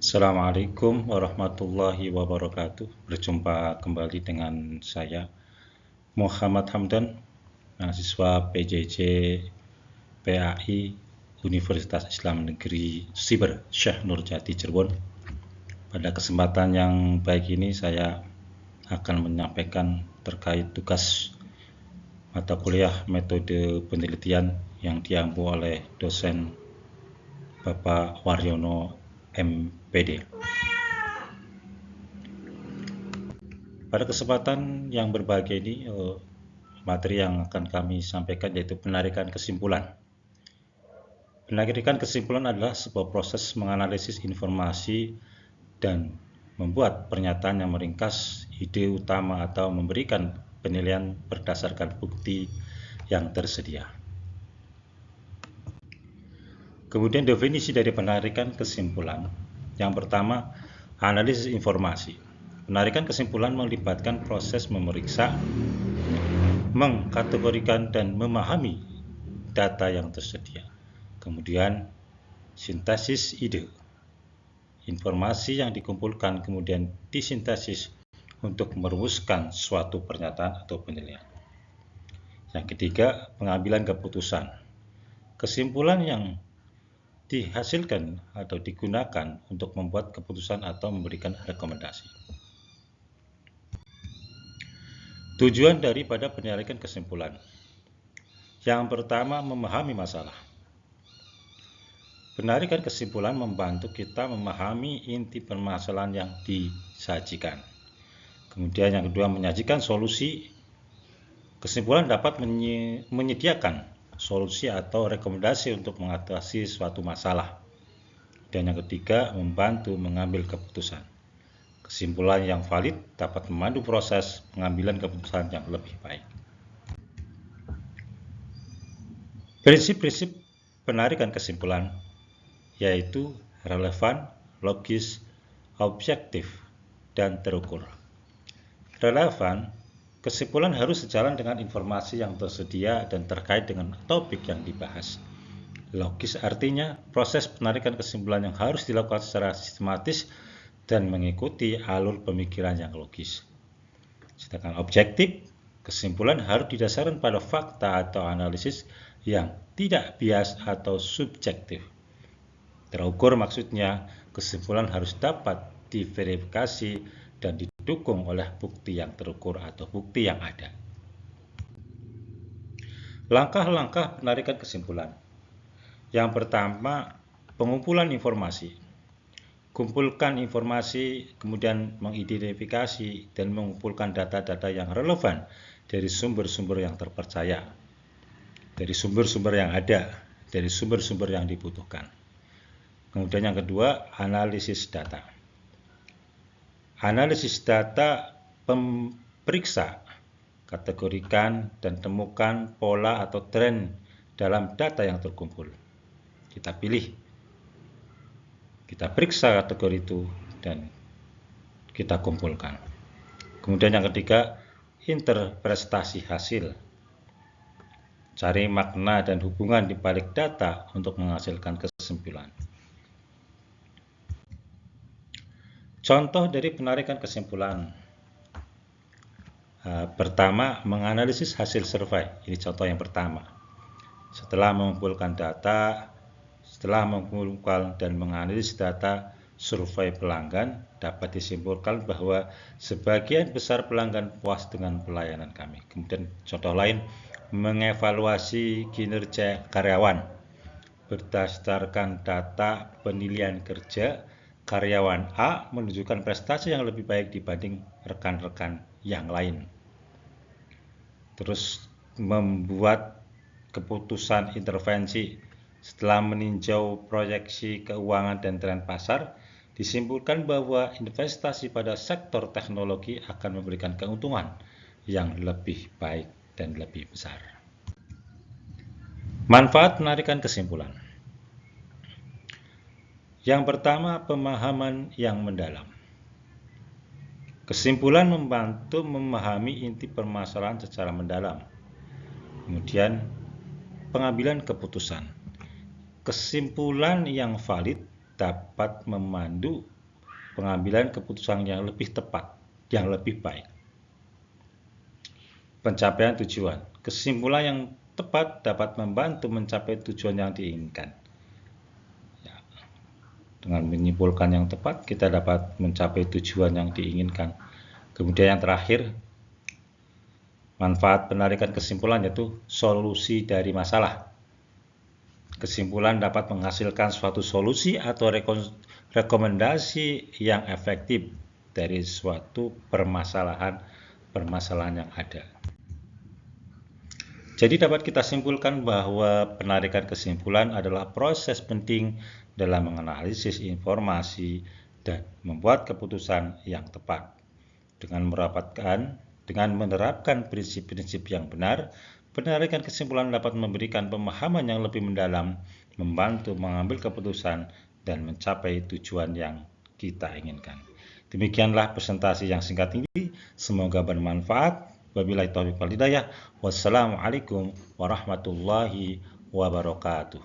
Assalamualaikum warahmatullahi wabarakatuh. Berjumpa kembali dengan saya Muhammad Hamdan, mahasiswa PJJ PAI Universitas Islam Negeri Siber Syekh Nurjati Cirebon. Pada kesempatan yang baik ini saya akan menyampaikan terkait tugas mata kuliah metode penelitian yang diampu oleh dosen Bapak Waryono MPD. Pada kesempatan yang berbahagia ini, materi yang akan kami sampaikan yaitu penarikan kesimpulan. Penarikan kesimpulan adalah sebuah proses menganalisis informasi dan membuat pernyataan yang meringkas ide utama atau memberikan penilaian berdasarkan bukti yang tersedia. Kemudian definisi dari penarikan kesimpulan. Yang pertama, analisis informasi. Penarikan kesimpulan melibatkan proses memeriksa, mengkategorikan, dan memahami data yang tersedia. Kemudian, sintesis ide. Informasi yang dikumpulkan kemudian disintesis untuk merumuskan suatu pernyataan atau penilaian. Yang ketiga, pengambilan keputusan. Kesimpulan yang dihasilkan atau digunakan untuk membuat keputusan atau memberikan rekomendasi. Tujuan daripada penarikan kesimpulan. Yang pertama, memahami masalah. Penarikan kesimpulan membantu kita memahami inti permasalahan yang disajikan. Kemudian yang kedua, menyajikan solusi. Kesimpulan dapat menyediakan solusi atau rekomendasi untuk mengatasi suatu masalah. Dan yang ketiga, membantu mengambil keputusan. Kesimpulan yang valid dapat memandu proses pengambilan keputusan yang lebih baik. Prinsip-prinsip penarikan kesimpulan yaitu relevan, logis, objektif, dan terukur. Relevan, kesimpulan harus sejalan dengan informasi yang tersedia dan terkait dengan topik yang dibahas. Logis artinya proses penarikan kesimpulan yang harus dilakukan secara sistematis dan mengikuti alur pemikiran yang logis. Sedangkan objektif, kesimpulan harus didasarkan pada fakta atau analisis yang tidak bias atau subjektif. Terukur maksudnya, kesimpulan harus dapat diverifikasi dan didukung oleh bukti yang terukur atau bukti yang ada. Langkah-langkah penarikan kesimpulan. Yang pertama, pengumpulan informasi. Kumpulkan informasi, kemudian mengidentifikasi dan mengumpulkan data-data yang relevan dari sumber-sumber yang terpercaya, dari sumber-sumber yang ada, dari sumber-sumber yang dibutuhkan. Kemudian yang kedua, analisis data. Analisis data, periksa, kategorikan, dan temukan pola atau tren dalam data yang terkumpul. Kita pilih, kita periksa kategori itu, dan kita kumpulkan. Kemudian yang ketiga, interpretasi hasil. Cari makna dan hubungan di balik data untuk menghasilkan kesimpulan. Contoh dari penarikan kesimpulan. Pertama, menganalisis hasil survei. Ini contoh yang pertama. Setelah mengumpulkan data, setelah mengumpulkan dan menganalisis data survei pelanggan, dapat disimpulkan bahwa sebagian besar pelanggan puas dengan pelayanan kami. Kemudian contoh lain, mengevaluasi kinerja karyawan. Berdasarkan data penilaian kerja, karyawan A menunjukkan prestasi yang lebih baik dibanding rekan-rekan yang lain. Terus membuat keputusan intervensi. Setelah meninjau proyeksi keuangan dan tren pasar, disimpulkan bahwa investasi pada sektor teknologi akan memberikan keuntungan yang lebih baik dan lebih besar. Manfaat penarikan kesimpulan. Yang pertama, pemahaman yang mendalam. Kesimpulan membantu memahami inti permasalahan secara mendalam. Kemudian, pengambilan keputusan. Kesimpulan yang valid dapat memandu pengambilan keputusan yang lebih tepat, yang lebih baik. Pencapaian tujuan. Kesimpulan yang tepat dapat membantu mencapai tujuan yang diinginkan. Ya, dengan menyimpulkan yang tepat, kita dapat mencapai tujuan yang diinginkan. Kemudian yang terakhir, manfaat penarikan kesimpulan yaitu solusi dari masalah. Kesimpulan dapat menghasilkan suatu solusi atau rekomendasi yang efektif dari suatu permasalahan yang ada. Jadi dapat kita simpulkan bahwa penarikan kesimpulan adalah proses penting dalam menganalisis informasi dan membuat keputusan yang tepat. Dengan menerapkan prinsip-prinsip yang benar, penarikan kesimpulan dapat memberikan pemahaman yang lebih mendalam, membantu mengambil keputusan, dan mencapai tujuan yang kita inginkan. Demikianlah presentasi yang singkat ini, semoga bermanfaat. Wabillahi taufiq wal hidayah. Wassalamualaikum warahmatullahi wabarakatuh.